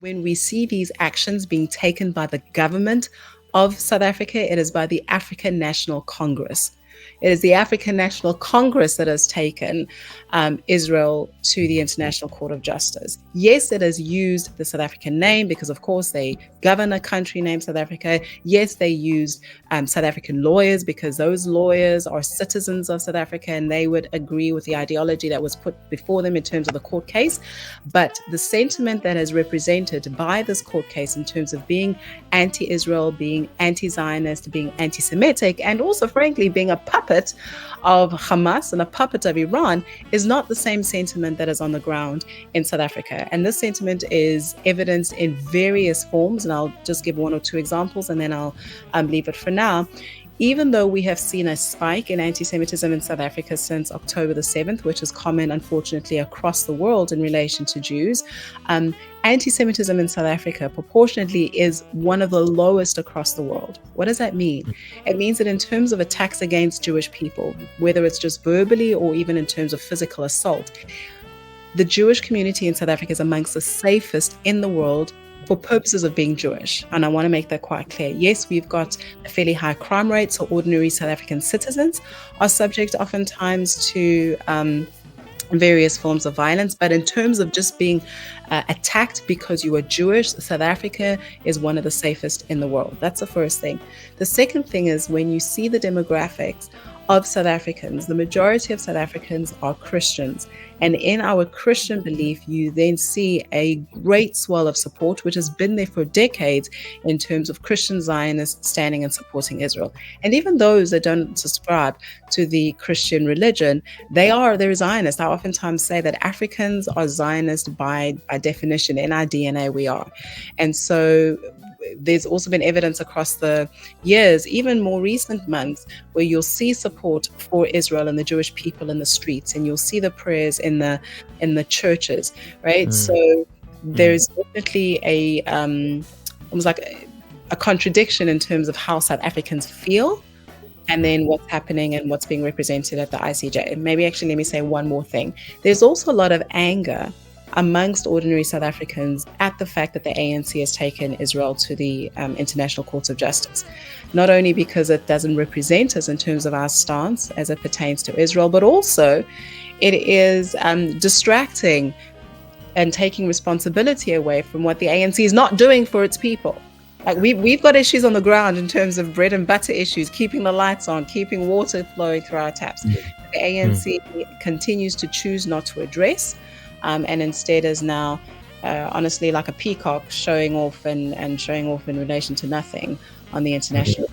When we see these actions being taken by the government of South Africa, it is by the African National Congress. It is the African National Congress that has taken Israel to the International Court of Justice. Yes, it has used the South African name because, of course, they govern a country named South Africa. Yes, they used South African lawyers because those lawyers are citizens of South Africa and they would agree with the ideology that was put before them in terms of the court case. But the sentiment that is represented by this court case in terms of being anti-Israel, being anti-Zionist, being anti-Semitic, and also, frankly, being a puppet of Hamas and a puppet of Iran is not the same sentiment that is on the ground in South Africa. And this sentiment is evidenced in various forms, and I'll just give one or two examples and then I'll leave it for now. Even though we have seen a spike in anti-Semitism in South Africa since October the 7th, which is common, unfortunately, across the world in relation to Jews, anti-Semitism in South Africa proportionately is one of the lowest across the world. What does that mean? It means that in terms of attacks against Jewish people, whether it's just verbally or even in terms of physical assault, the Jewish community in South Africa is amongst the safest in the world for purposes of being Jewish. And I want to make that quite clear. Yes, we've got a fairly high crime rate, so ordinary South African citizens are subject oftentimes to various forms of violence. But in terms of just being attacked because you are Jewish, South Africa is one of the safest in the world. That's the first thing. The second thing is when you see the demographics of South Africans, the majority of South Africans are Christians. And in our Christian belief, you then see a great swell of support, which has been there for decades in terms of Christian Zionists standing and supporting Israel. And even those that don't subscribe to the Christian religion, they're Zionists. I oftentimes say that Africans are Zionist by definition. In our DNA, we are. And so there's also been evidence across the years, even more recent months, where you'll see support for Israel and the Jewish people in the streets, and you'll see the prayers in the churches, right? So there's definitely a almost like a contradiction in terms of how South Africans feel and then what's happening and what's being represented at the ICJ. Maybe actually let me say one more thing. There's also a lot of anger amongst ordinary South Africans at the fact that the ANC has taken Israel to the International Court of Justice. Not only because it doesn't represent us in terms of our stance as it pertains to Israel, but also it is distracting and taking responsibility away from what the ANC is not doing for its people. Like we've got issues on the ground in terms of bread and butter issues, keeping the lights on, keeping water flowing through our taps. The ANC continues to choose not to address, and instead is now honestly like a peacock showing off and showing off in relation to nothing on the international